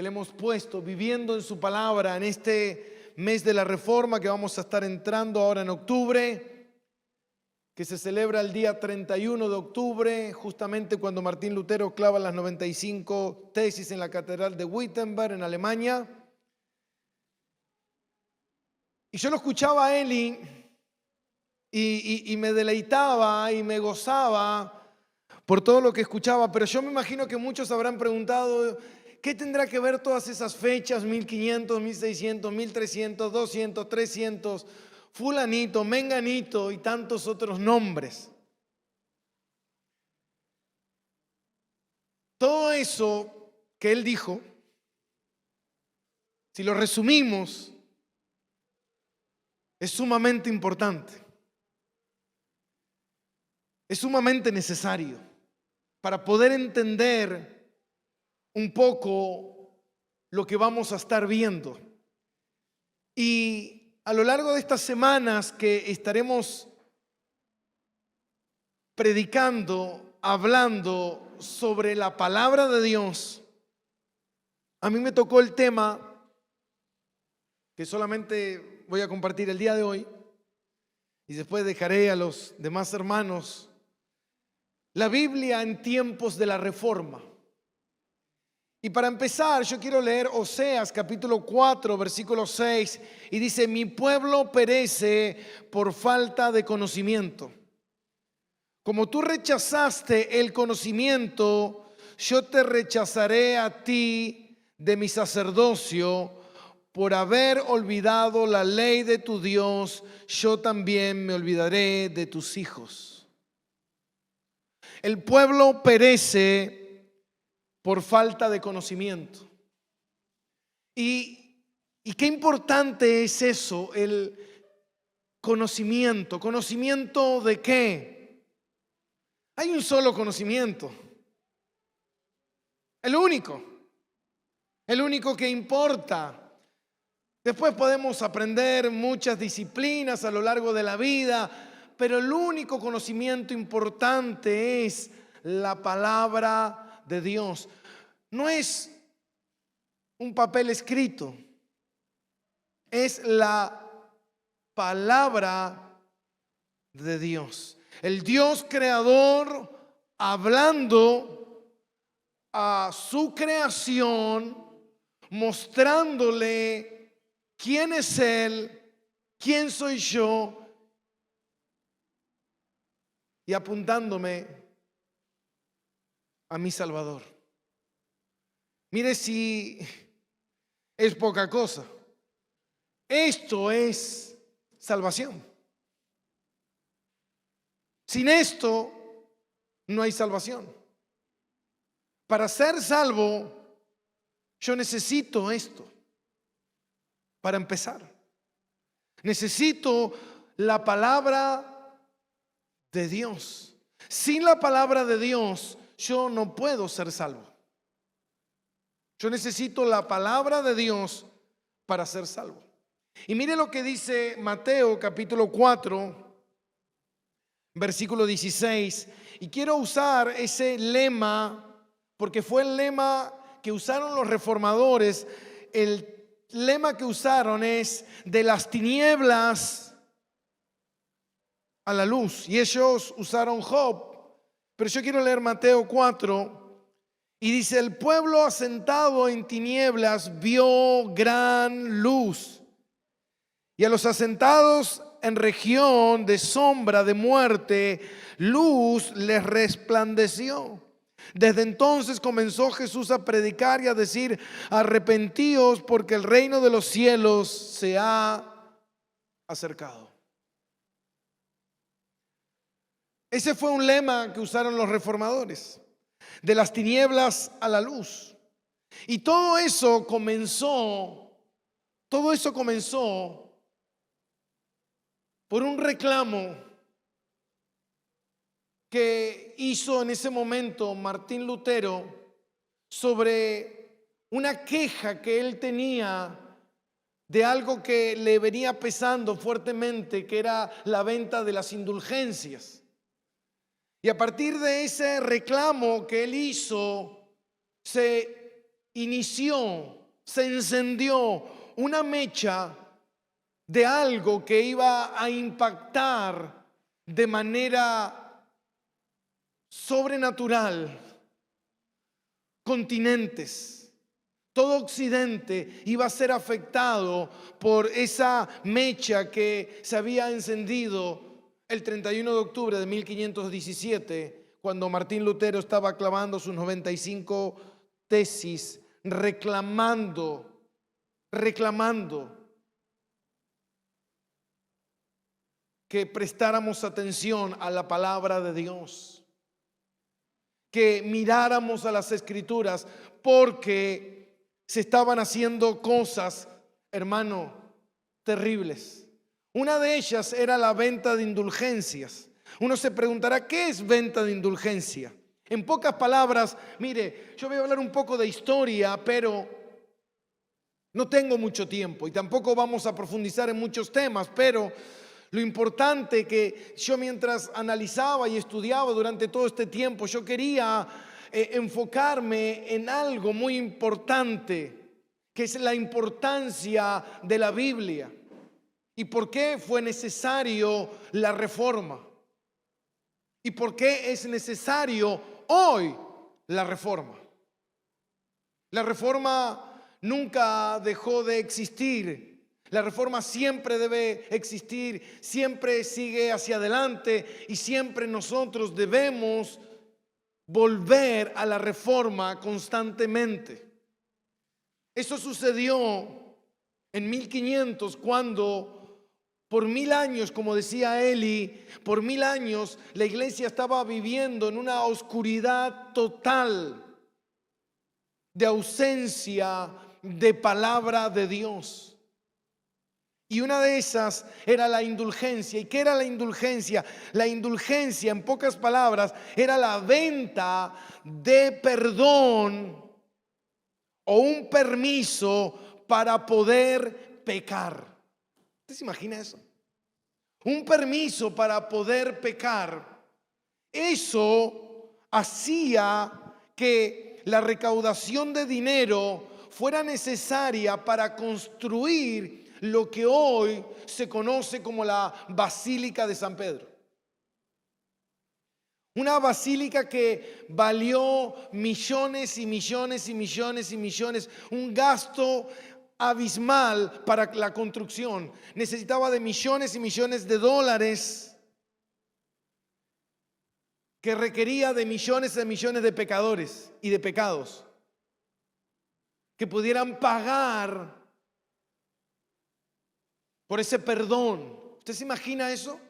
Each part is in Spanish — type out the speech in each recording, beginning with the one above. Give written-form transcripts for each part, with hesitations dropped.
que le hemos puesto, viviendo en su palabra, en este mes de la Reforma que vamos a estar entrando ahora en octubre, que se celebra el día 31 de octubre, justamente cuando Martín Lutero clava las 95 tesis en la Catedral de Wittenberg, en Alemania. Y yo lo escuchaba a él y me deleitaba y me gozaba por todo lo que escuchaba, pero yo me imagino que muchos habrán preguntado, ¿qué tendrá que ver todas esas fechas, 1500, 1600, 1300, 200, 300, fulanito, menganito y tantos otros nombres? Todo eso que él dijo, si lo resumimos, es sumamente importante, es sumamente necesario para poder entender un poco lo que vamos a estar viendo. Y a lo largo de estas semanas que estaremos predicando, hablando sobre la palabra de Dios, a mí me tocó el tema que solamente voy a compartir el día de hoy y después dejaré a los demás hermanos. La Biblia en tiempos de la Reforma. Y para empezar, yo quiero leer Oseas capítulo 4, versículo 6, y dice: mi pueblo perece por falta de conocimiento. Como tú rechazaste el conocimiento, yo te rechazaré a ti de mi sacerdocio. Por haber olvidado la ley de tu Dios, yo también me olvidaré de tus hijos. El pueblo perece por falta de conocimiento. Y qué importante es eso, el conocimiento. ¿Conocimiento de qué? Hay un solo conocimiento. El único que importa. Después podemos aprender muchas disciplinas a lo largo de la vida, pero el único conocimiento importante es la palabra de Dios. No es un papel escrito, es la palabra de Dios. El Dios creador hablando a su creación, mostrándole quién es Él, quién soy yo, y apuntándome a mi Salvador. Mire si es poca cosa. Esto es salvación. Sin esto no hay salvación. Para ser salvo, yo necesito esto. Para empezar, necesito la palabra de Dios. Sin la palabra de Dios, yo no puedo ser salvo. Yo necesito la palabra de Dios para ser salvo. Y mire lo que dice Mateo capítulo 4, versículo 16. Y quiero usar ese lema porque fue el lema que usaron los reformadores. El lema que usaron es: de las tinieblas a la luz. Y ellos usaron Job. Pero yo quiero leer Mateo 4. Y dice: el pueblo asentado en tinieblas vio gran luz. Y a los asentados en región de sombra de muerte, luz les resplandeció. Desde entonces comenzó Jesús a predicar y a decir: arrepentíos, porque el reino de los cielos se ha acercado. Ese fue un lema que usaron los reformadores: de las tinieblas a la luz. Y todo eso comenzó por un reclamo que hizo en ese momento Martín Lutero sobre una queja que él tenía de algo que le venía pesando fuertemente, que era la venta de las indulgencias. Y a partir de ese reclamo que él hizo, se se encendió una mecha de algo que iba a impactar de manera sobrenatural continentes. Todo Occidente iba a ser afectado por esa mecha que se había encendido el 31 de octubre de 1517, cuando Martín Lutero estaba clavando sus 95 tesis, reclamando que prestáramos atención a la palabra de Dios, que miráramos a las Escrituras, porque se estaban haciendo cosas, hermano, terribles. Una de ellas era la venta de indulgencias. Uno se preguntará, ¿qué es venta de indulgencia? En pocas palabras, mire, yo voy a hablar un poco de historia, pero no tengo mucho tiempo y tampoco vamos a profundizar en muchos temas, pero lo importante que yo, mientras analizaba y estudiaba durante todo este tiempo, yo quería enfocarme en algo muy importante, que es la importancia de la Biblia y por qué fue necesario la reforma y por qué es necesario hoy la reforma. La reforma nunca dejó de existir. La reforma siempre debe existir, siempre sigue hacia adelante y siempre nosotros debemos volver a la reforma constantemente. Eso sucedió en 1500, cuando por 1000 años, como decía Eli, por 1000 años la iglesia estaba viviendo en una oscuridad total de ausencia de palabra de Dios. Y una de esas era la indulgencia. ¿Y qué era la indulgencia? La indulgencia, en pocas palabras, era la venta de perdón o un permiso para poder pecar. ¿Usted se imagina eso? Un permiso para poder pecar. Eso hacía que la recaudación de dinero fuera necesaria para construir lo que hoy se conoce como la Basílica de San Pedro. Una basílica que valió millones y millones y millones y millones, un gasto abismal para la construcción. Necesitaba de millones y millones de dólares, que requería de millones y millones de pecadores y de pecados que pudieran pagar por ese perdón. ¿Usted se imagina eso?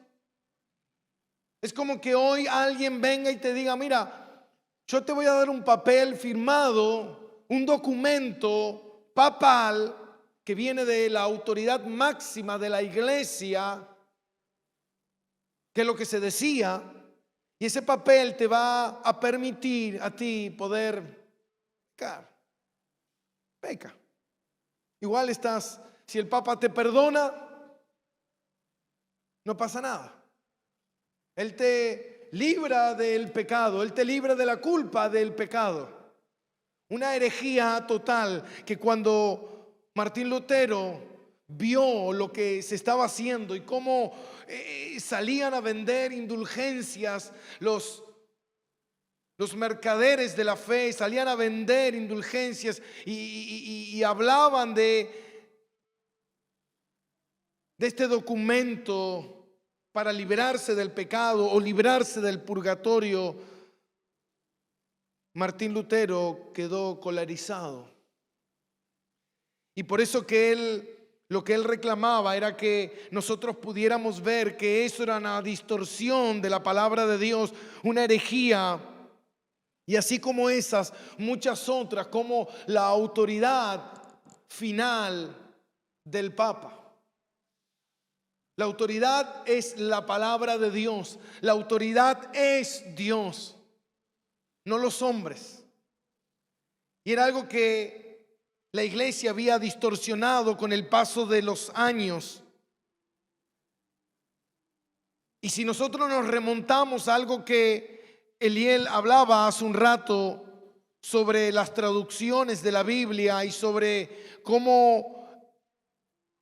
Es como que hoy alguien venga y te diga, mira, yo te voy a dar un papel firmado, un documento papal que viene de la autoridad máxima de la iglesia, que es lo que se decía, y ese papel te va a permitir a ti poder pecar. Peca. Igual estás, si el Papa te perdona, no pasa nada. Él te libra del pecado, Él te libra de la culpa del pecado. Una herejía total que cuando Martín Lutero vio lo que se estaba haciendo y cómo salían a vender indulgencias, los mercaderes de la fe salían a vender indulgencias y hablaban de este documento para librarse del pecado o librarse del purgatorio. Martín Lutero quedó colarizado. Y por eso lo que él reclamaba era que nosotros pudiéramos ver que eso era una distorsión de la palabra de Dios, una herejía. Y así como esas, muchas otras, como la autoridad final del Papa. La autoridad es la palabra de Dios. La autoridad es Dios, no los hombres. Y era algo que la iglesia había distorsionado con el paso de los años. Y si nosotros nos remontamos a algo que Eliel hablaba hace un rato, sobre las traducciones de la Biblia y sobre cómo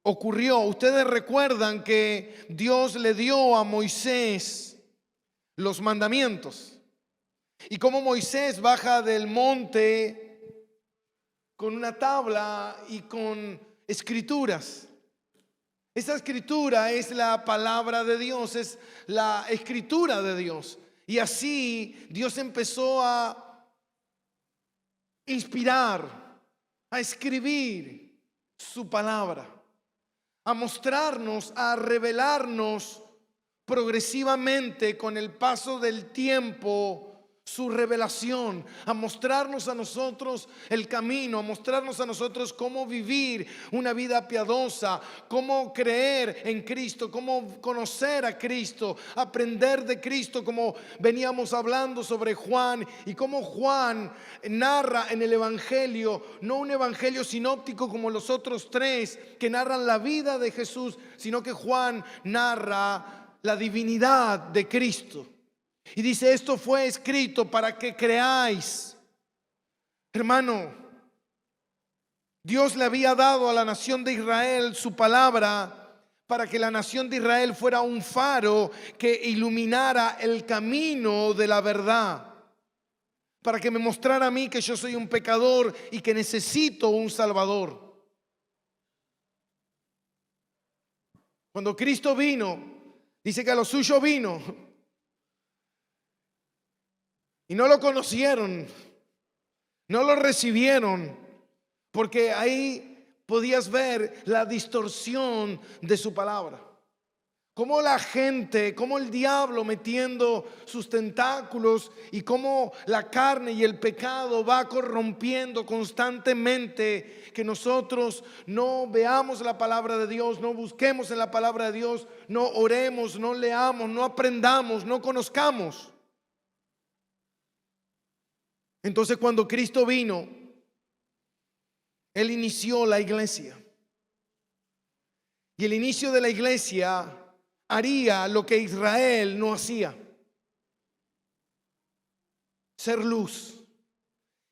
ocurrió. Ustedes recuerdan que Dios le dio a Moisés los mandamientos y cómo Moisés baja del monte con una tabla y con escrituras. Esa escritura es la palabra de Dios, es la escritura de Dios. Y así Dios empezó a inspirar, a escribir su palabra, a mostrarnos, a revelarnos progresivamente con el paso del tiempo su revelación, a mostrarnos a nosotros el camino, a mostrarnos a nosotros cómo vivir una vida piadosa, cómo creer en Cristo, cómo conocer a Cristo, aprender de Cristo, como veníamos hablando sobre Juan y cómo Juan narra en el Evangelio, no un evangelio sinóptico como los otros tres que narran la vida de Jesús, sino que Juan narra la divinidad de Cristo. Y dice, esto fue escrito para que creáis. Hermano, Dios le había dado a la nación de Israel su palabra para que la nación de Israel fuera un faro que iluminara el camino de la verdad, para que me mostrara a mí que yo soy un pecador y que necesito un Salvador. Cuando Cristo vino, dice que a lo suyo vino y no lo conocieron, no lo recibieron, porque ahí podías ver la distorsión de su palabra. Cómo la gente, cómo el diablo metiendo sus tentáculos y cómo la carne y el pecado va corrompiendo constantemente que nosotros no veamos la palabra de Dios, no busquemos en la palabra de Dios, no oremos, no leamos, no aprendamos, no conozcamos. Entonces cuando Cristo vino, Él inició la iglesia. Y el inicio de la iglesia haría lo que Israel no hacía: ser luz.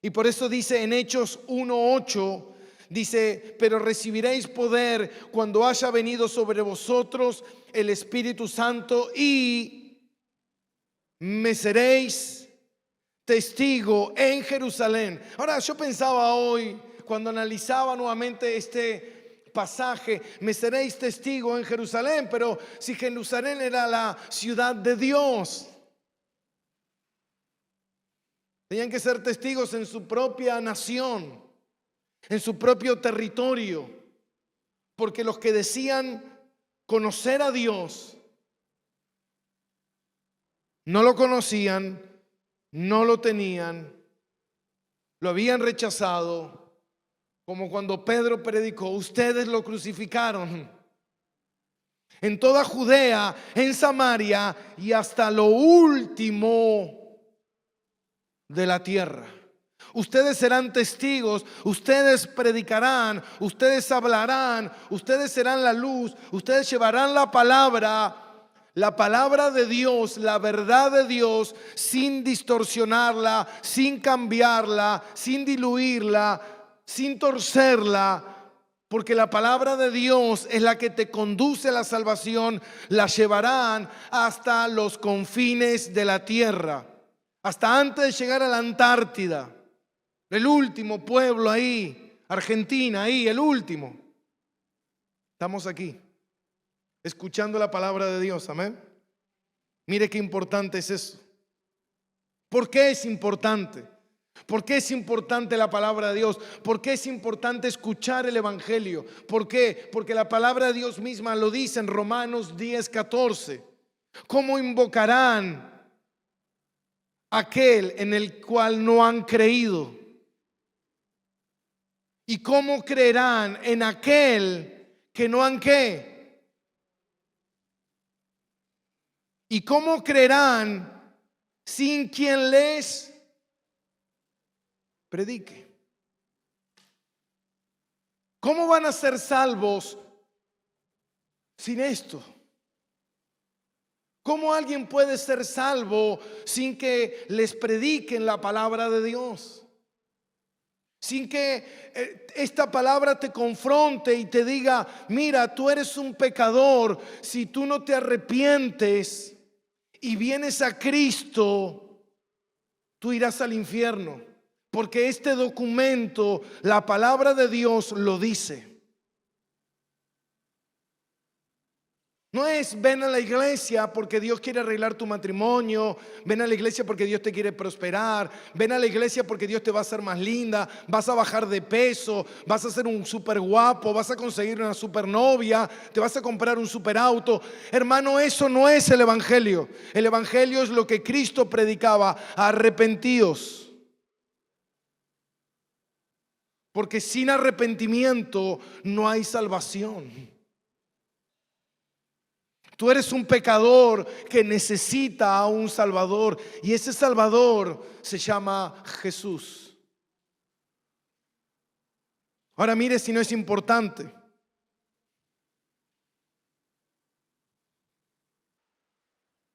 Y por eso dice en Hechos 1:8, dice, pero recibiréis poder cuando haya venido sobre vosotros el Espíritu Santo y me seréis testigo en Jerusalén. Ahora yo pensaba hoy, cuando analizaba nuevamente este pasaje, me seréis testigo en Jerusalén, pero si Jerusalén era la ciudad de Dios, tenían que ser testigos en su propia nación, en su propio territorio, porque los que decían conocer a Dios no lo conocían, no lo tenían, lo habían rechazado, como cuando Pedro predicó, ustedes lo crucificaron. En toda Judea, en Samaria y hasta lo último de la tierra. Ustedes serán testigos, ustedes predicarán, ustedes hablarán, ustedes serán la luz, ustedes llevarán la palabra de Dios, la verdad de Dios, sin distorsionarla, sin cambiarla, sin diluirla, sin torcerla. Porque la palabra de Dios es la que te conduce a la salvación. La llevarán hasta los confines de la tierra, hasta antes de llegar a la Antártida, el último pueblo ahí, Argentina, ahí, el último. Estamos aquí, escuchando la palabra de Dios, amén. Mire qué importante es eso. ¿Por qué es importante? ¿Por qué es importante la palabra de Dios? ¿Por qué es importante escuchar el Evangelio? ¿Por qué? Porque la palabra de Dios misma lo dice en Romanos 10:14. ¿Cómo invocarán aquel en el cual no han creído? ¿Y cómo creerán en aquel que no han qué? ¿Y cómo creerán sin quien les predique? ¿Cómo van a ser salvos sin esto? ¿Cómo alguien puede ser salvo sin que les prediquen la palabra de Dios? sin que esta palabra te confronte y te diga, mira, tú eres un pecador. Si tú no te arrepientes y vienes a Cristo, tú irás al infierno. Porque este documento, la palabra de Dios lo dice. No es ven a la iglesia porque Dios quiere arreglar tu matrimonio, ven a la iglesia porque Dios te quiere prosperar, ven a la iglesia porque Dios te va a hacer más linda, vas a bajar de peso, vas a ser un súper guapo, vas a conseguir una super novia, te vas a comprar un super auto. Hermano, eso no es el evangelio. El evangelio es lo que Cristo predicaba: arrepentíos. Porque sin arrepentimiento no hay salvación. Tú eres un pecador que necesita a un Salvador, y ese Salvador se llama Jesús. Ahora mire si no es importante.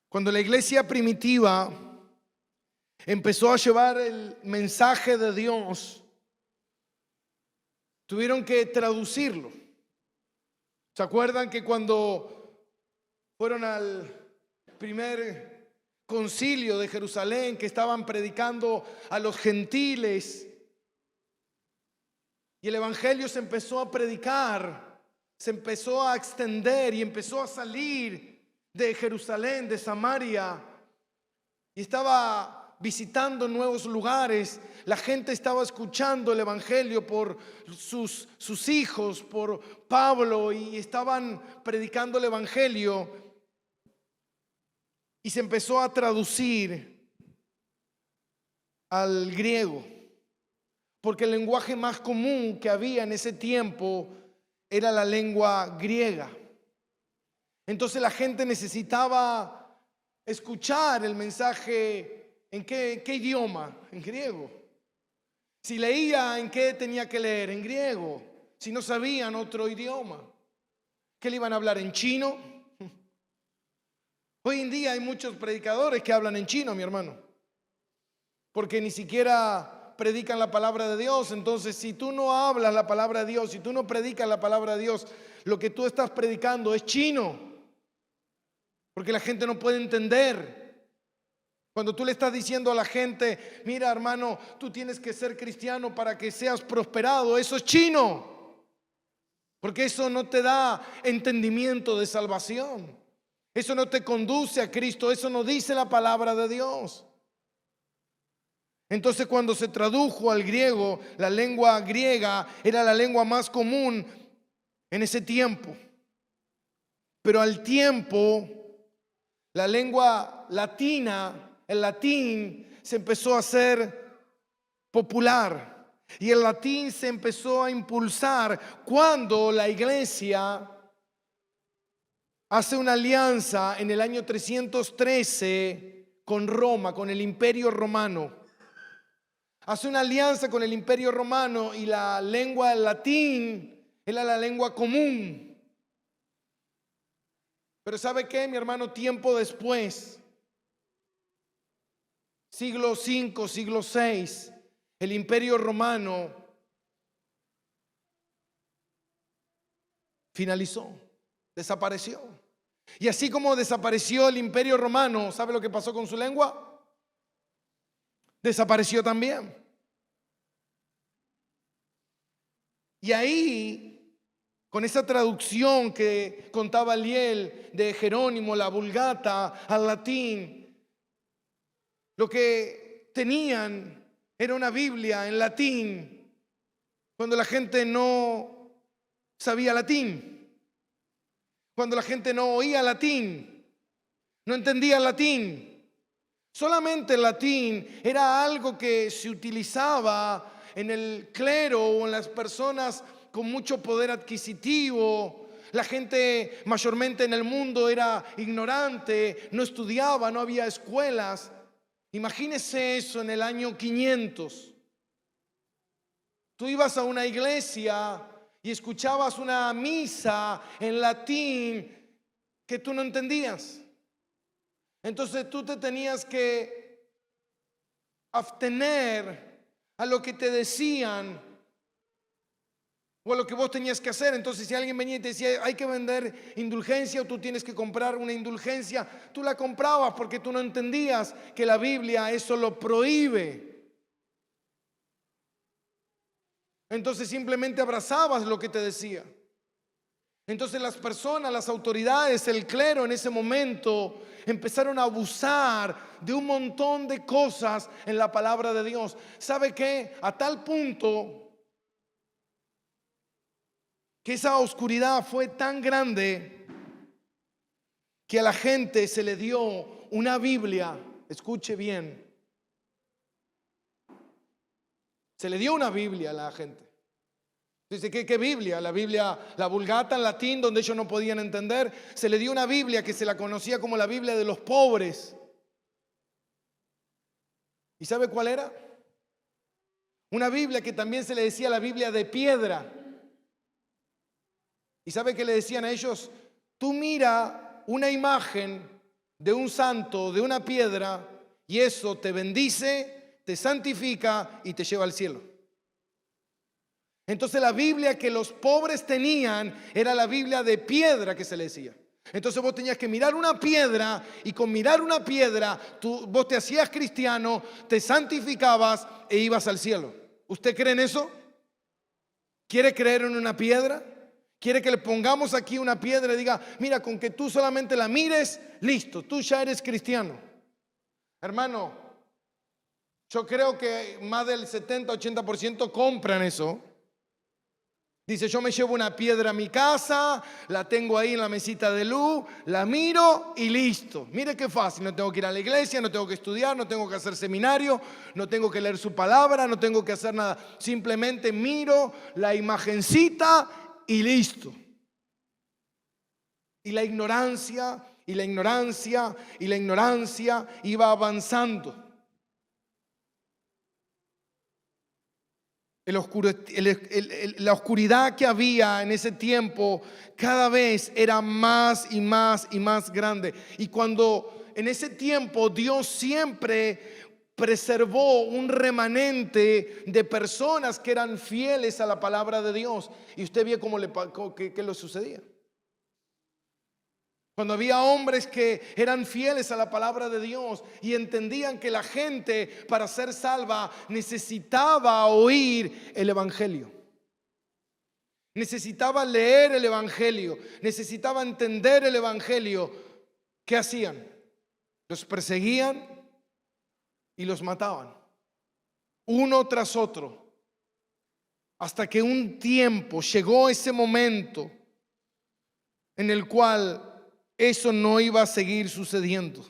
Cuando la iglesia primitiva empezó a llevar el mensaje de Dios, tuvieron que traducirlo. ¿Se acuerdan que cuando fueron al primer concilio de Jerusalén, que estaban predicando a los gentiles, y el evangelio se empezó a predicar, se empezó a extender y empezó a salir de Jerusalén, de Samaria, y estaba visitando nuevos lugares? La gente estaba escuchando el evangelio por sus hijos, por Pablo, y estaban predicando el evangelio. Y se empezó a traducir al griego, porque el lenguaje más común que había en ese tiempo era la lengua griega. Entonces la gente necesitaba escuchar el mensaje. ¿En qué idioma? En griego. Si leía, ¿en qué tenía que leer? En griego. Si no sabían otro idioma, ¿qué le iban a hablar? ¿En chino? Hoy en día hay muchos predicadores que hablan en chino, mi hermano, porque ni siquiera predican la palabra de Dios. Entonces, si tú no hablas la palabra de Dios, si tú no predicas la palabra de Dios, lo que tú estás predicando es chino, porque la gente no puede entender. Cuando tú le estás diciendo a la gente, mira, hermano, tú tienes que ser cristiano para que seas prosperado, eso es chino, porque eso no te da entendimiento de salvación. Eso no te conduce a Cristo, eso no dice la palabra de Dios. Entonces, cuando se tradujo al griego, la lengua griega era la lengua más común en ese tiempo. Pero al tiempo, la lengua latina, el latín, se empezó a hacer popular. Y el latín se empezó a impulsar cuando la iglesia hace una alianza en el año 313 con Roma, con el Imperio Romano. Hace una alianza con el Imperio Romano y la lengua latín era la lengua común. Pero ¿sabe qué, mi hermano? Tiempo después, siglo V, siglo VI, el Imperio Romano finalizó, desapareció. Y así como desapareció el Imperio Romano, ¿sabe lo que pasó con su lengua? Desapareció también. Y ahí, con esa traducción que contaba Liel de Jerónimo, la Vulgata al latín, lo que tenían era una Biblia en latín cuando la gente no sabía latín. Cuando la gente no oía latín, no entendía latín. Solamente el latín era algo que se utilizaba en el clero o en las personas con mucho poder adquisitivo. La gente mayormente en el mundo era ignorante, no estudiaba, no había escuelas. Imagínese eso en el año 500. Tú ibas a una iglesia y escuchabas una misa en latín que tú no entendías. Entonces tú te tenías que abstener a lo que te decían o a lo que vos tenías que hacer. Entonces, si alguien venía y te decía, hay que vender indulgencia o tú tienes que comprar una indulgencia, tú la comprabas porque tú no entendías que la Biblia eso lo prohíbe. Entonces simplemente abrazabas lo que te decía. Entonces las personas, las autoridades, el clero en ese momento empezaron a abusar de un montón de cosas en la palabra de Dios. ¿Sabe qué? A tal punto que esa oscuridad fue tan grande que a la gente se le dio una Biblia. Escuche bien. Se le dio una Biblia a la gente. Dice, ¿qué Biblia? La Biblia, la Vulgata en latín, donde ellos no podían entender. Se le dio una Biblia que se la conocía como la Biblia de los pobres. ¿Y sabe cuál era? Una Biblia que también se le decía la Biblia de piedra. ¿Y sabe qué le decían a ellos? Tú mira una imagen de un santo, de una piedra, y eso te bendice, te santifica y te lleva al cielo. Entonces la Biblia que los pobres tenían era la Biblia de piedra que se le decía. Entonces vos tenías que mirar una piedra y con mirar una piedra vos te hacías cristiano, te santificabas e ibas al cielo. ¿Usted cree en eso? ¿Quiere creer en una piedra? ¿Quiere que le pongamos aquí una piedra y diga, mira, con que tú solamente la mires, listo, tú ya eres cristiano? Hermano, yo creo que más del 70-80% compran eso. Dice, yo me llevo una piedra a mi casa, la tengo ahí en la mesita de luz, la miro y listo. Mire qué fácil, no tengo que ir a la iglesia, no tengo que estudiar, no tengo que hacer seminario, no tengo que leer su palabra, no tengo que hacer nada. Simplemente miro la imagencita y listo. Y la ignorancia, y la ignorancia, y la ignorancia iba avanzando. La oscuridad que había en ese tiempo cada vez era más y más y más grande. Y cuando en ese tiempo Dios siempre preservó un remanente de personas que eran fieles a la palabra de Dios. Y usted vio qué le sucedía. Cuando había hombres que eran fieles a la palabra de Dios y entendían que la gente para ser salva necesitaba oír el evangelio. Necesitaba leer el evangelio, necesitaba entender el evangelio. ¿Qué hacían? Los perseguían y los mataban, uno tras otro, hasta que un tiempo llegó ese momento en el cual eso no iba a seguir sucediendo.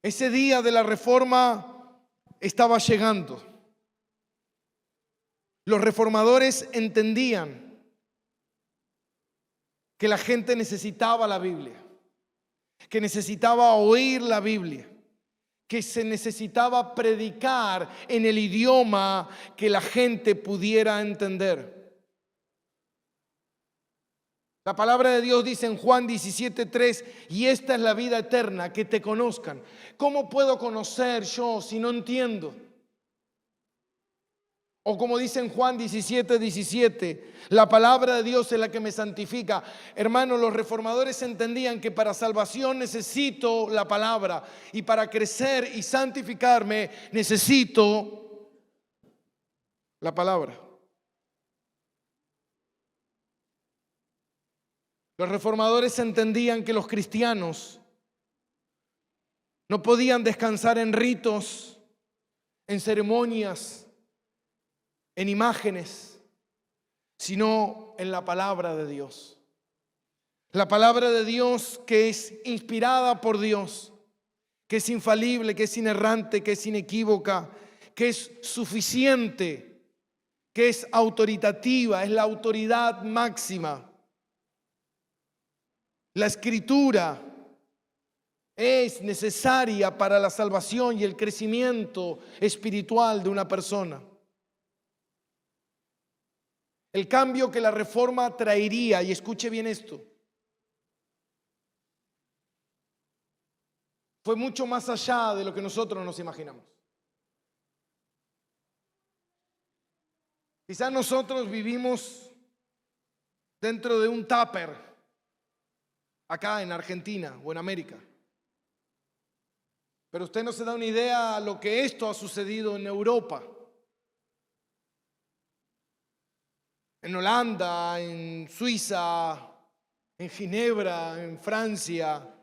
Ese día de la reforma estaba llegando. Los reformadores entendían que la gente necesitaba la Biblia, que necesitaba oír la Biblia, que se necesitaba predicar en el idioma que la gente pudiera entender. La palabra de Dios dice en Juan 17:3, y esta es la vida eterna, que te conozcan. ¿Cómo puedo conocer yo si no entiendo? O como dice en Juan 17:17, la palabra de Dios es la que me santifica. Hermanos, los reformadores entendían que para salvación necesito la palabra, y para crecer y santificarme necesito la palabra. Los reformadores entendían que los cristianos no podían descansar en ritos, en ceremonias, en imágenes, sino en la palabra de Dios. La palabra de Dios que es inspirada por Dios, que es infalible, que es inerrante, que es inequívoca, que es suficiente, que es autoritativa, es la autoridad máxima. La escritura es necesaria para la salvación y el crecimiento espiritual de una persona. El cambio que la reforma traería, y escuche bien esto, fue mucho más allá de lo que nosotros nos imaginamos. Quizás nosotros vivimos dentro de un tupper acá en Argentina o en América. Pero usted no se da una idea de lo que esto ha sucedido en Europa, en Holanda, en Suiza, en Ginebra, en Francia,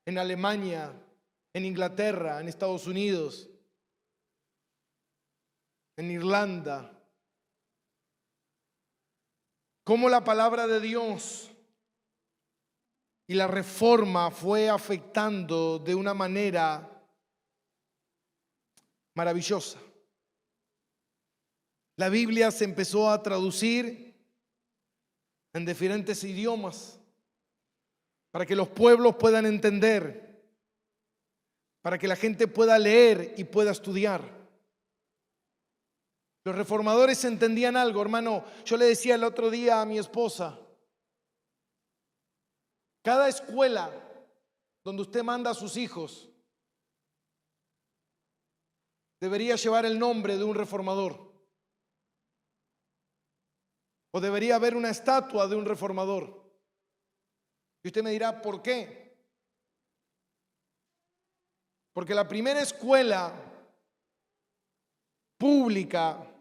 en Alemania, en Inglaterra, en Estados Unidos, en Irlanda. Cómo la palabra de Dios y la reforma fue afectando de una manera maravillosa. La Biblia se empezó a traducir en diferentes idiomas para que los pueblos puedan entender, para que la gente pueda leer y pueda estudiar. Los reformadores entendían algo, hermano. Yo le decía el otro día a mi esposa, cada escuela donde usted manda a sus hijos debería llevar el nombre de un reformador. O debería haber una estatua de un reformador. Y usted me dirá, ¿por qué? Porque la primera escuela pública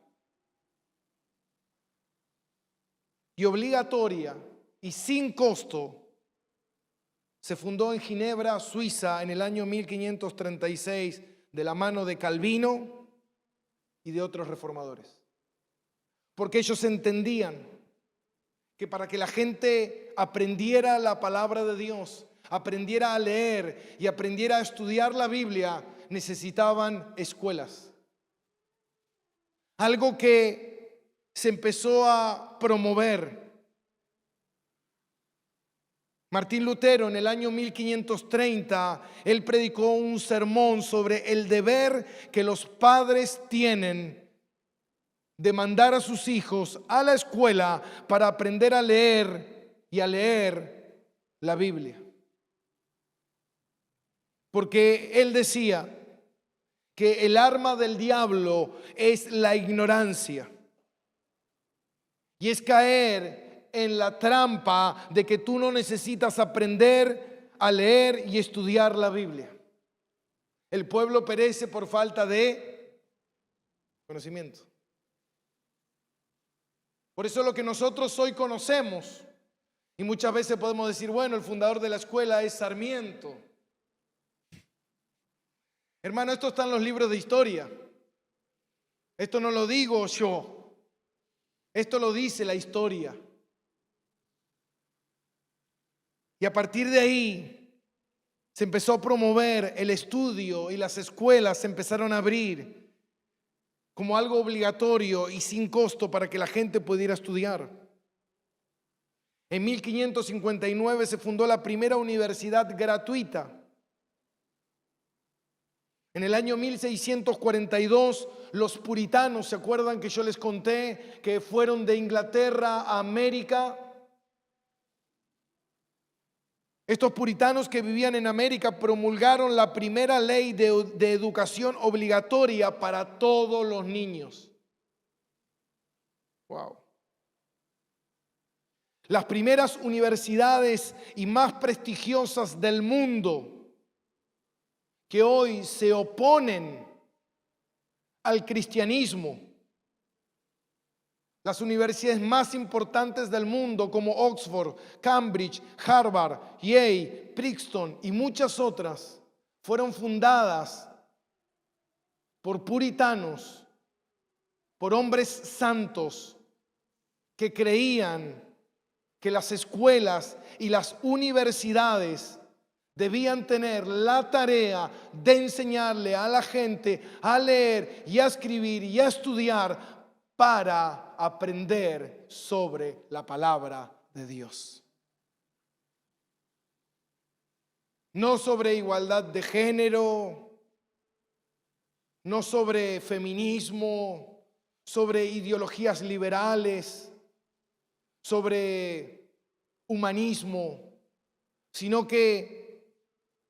y obligatoria y sin costo se fundó en Ginebra, Suiza, en el año 1536, de la mano de Calvino y de otros reformadores. Porque ellos entendían que para que la gente aprendiera la palabra de Dios, aprendiera a leer y aprendiera a estudiar la Biblia, necesitaban escuelas. Algo que se empezó a promover. Martín Lutero, en el año 1530, él predicó un sermón sobre el deber que los padres tienen de mandar a sus hijos a la escuela para aprender a leer y a leer la Biblia. Porque él decía que el arma del diablo es la ignorancia y es caer en la trampa de que tú no necesitas aprender a leer y estudiar la Biblia. El pueblo perece por falta de conocimiento. Por eso lo que nosotros hoy conocemos, y muchas veces podemos decir, bueno, el fundador de la escuela es Sarmiento. Hermano, esto está en los libros de historia. Esto no lo digo yo. Esto lo dice la historia. Y a partir de ahí se empezó a promover el estudio y las escuelas se empezaron a abrir como algo obligatorio y sin costo para que la gente pudiera estudiar. En 1559 se fundó la primera universidad gratuita. En el año 1642 los puritanos, ¿se acuerdan que yo les conté que fueron de Inglaterra a América? Estos puritanos que vivían en América promulgaron la primera ley de educación obligatoria para todos los niños. Wow. Las primeras universidades y más prestigiosas del mundo que hoy se oponen al cristianismo. Las universidades más importantes del mundo como Oxford, Cambridge, Harvard, Yale, Princeton y muchas otras fueron fundadas por puritanos, por hombres santos que creían que las escuelas y las universidades debían tener la tarea de enseñarle a la gente a leer y a escribir y a estudiar para aprender sobre la palabra de Dios. No sobre igualdad de género, no sobre feminismo, sobre ideologías liberales, sobre humanismo, sino que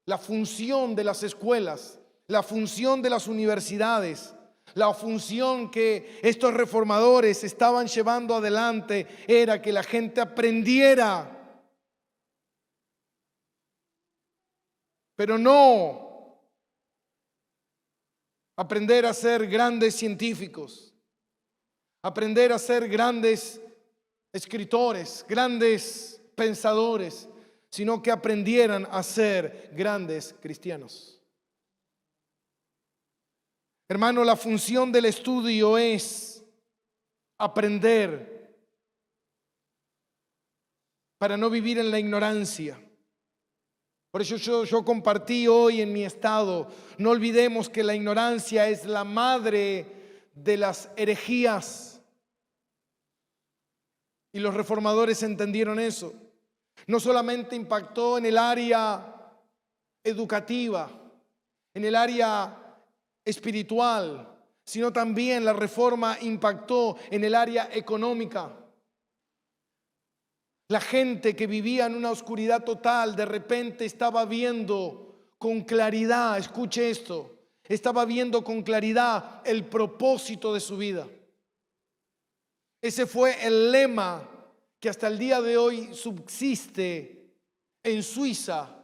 la función de las escuelas, la función de las universidades, La función que estos reformadores estaban llevando adelante era que la gente aprendiera, pero no aprender a ser grandes científicos, aprender a ser grandes escritores, grandes pensadores, sino que aprendieran a ser grandes cristianos. Hermano, la función del estudio es aprender para no vivir en la ignorancia. Por eso yo compartí hoy en mi estado, no olvidemos que la ignorancia es la madre de las herejías. Y los reformadores entendieron eso. No solamente impactó en el área educativa, en el área espiritual, sino también la reforma impactó en el área económica. La gente que vivía en una oscuridad total, de repente estaba viendo con claridad, escuche esto, estaba viendo con claridad el propósito de su vida. Ese fue el lema que hasta el día de hoy subsiste en Suiza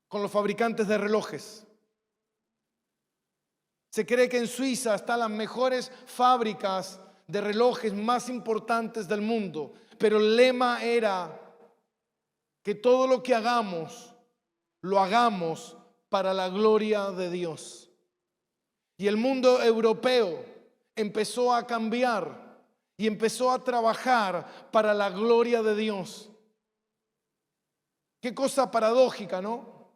con los fabricantes de relojes. Se cree que en Suiza están las mejores fábricas de relojes más importantes del mundo, pero el lema era que todo lo que hagamos, lo hagamos para la gloria de Dios. Y el mundo europeo empezó a cambiar y empezó a trabajar para la gloria de Dios. Qué cosa paradójica, ¿no?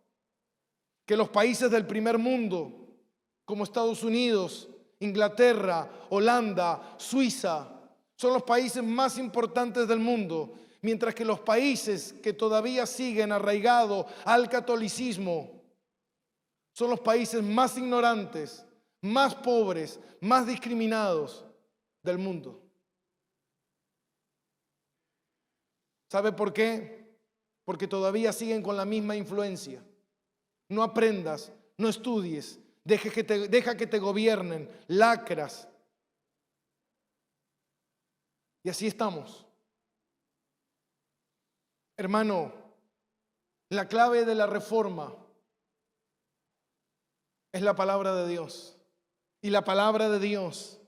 Que los países del primer mundo, como Estados Unidos, Inglaterra, Holanda, Suiza, son los países más importantes del mundo, mientras que los países que todavía siguen arraigados al catolicismo son los países más ignorantes, más pobres, más discriminados del mundo. ¿Sabe por qué? Porque todavía siguen con la misma influencia. No aprendas, no estudies, deja que te gobiernen, lacras. Y así estamos. Hermano, la clave de la reforma es la palabra de Dios. Y la palabra de Dios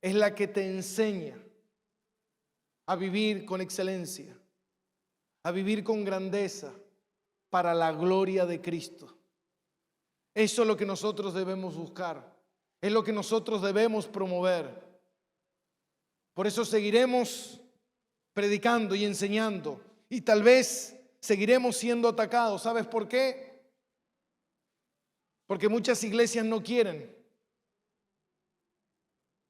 es la que te enseña a vivir con excelencia, a vivir con grandeza para la gloria de Cristo. Eso es lo que nosotros debemos buscar, es lo que nosotros debemos promover. Por eso seguiremos predicando y enseñando y tal vez seguiremos siendo atacados. ¿Sabes por qué? Porque muchas iglesias no quieren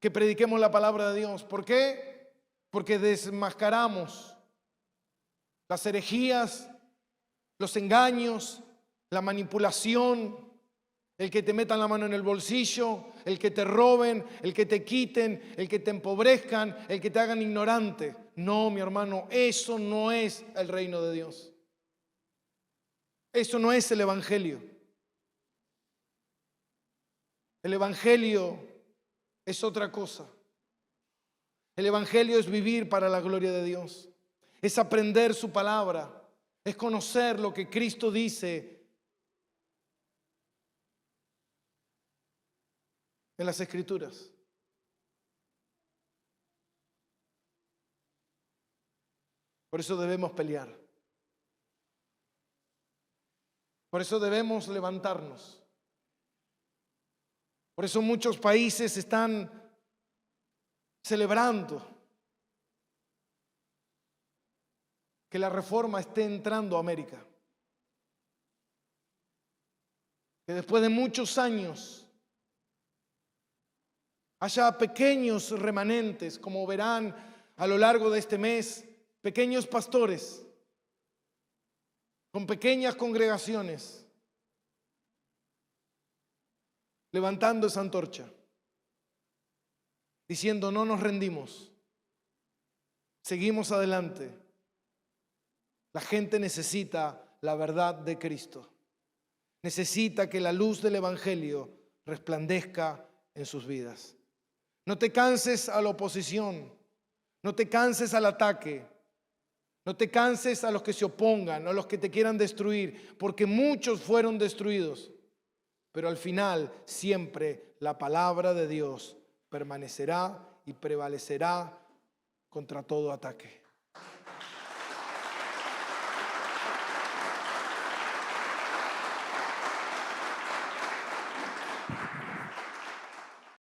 que prediquemos la palabra de Dios. ¿Por qué? Porque desmascaramos las herejías, los engaños, la manipulación, el que te metan la mano en el bolsillo, el que te roben, el que te quiten, el que te empobrezcan, el que te hagan ignorante. No, mi hermano, eso no es el reino de Dios. Eso no es el evangelio. El evangelio es otra cosa. El evangelio es vivir para la gloria de Dios. Es aprender su palabra. Es conocer lo que Cristo dice en las Escrituras. Por eso debemos pelear. Por eso debemos levantarnos. Por eso muchos países están celebrando que la reforma esté entrando a América. Que después de muchos años haya pequeños remanentes, como verán a lo largo de este mes, pequeños pastores con pequeñas congregaciones levantando esa antorcha, diciendo: no nos rendimos, seguimos adelante. La gente necesita la verdad de Cristo, necesita que la luz del evangelio resplandezca en sus vidas. No te canses a la oposición, no te canses al ataque, no te canses a los que se opongan, a los que te quieran destruir, porque muchos fueron destruidos, pero al final siempre la palabra de Dios permanecerá y prevalecerá contra todo ataque.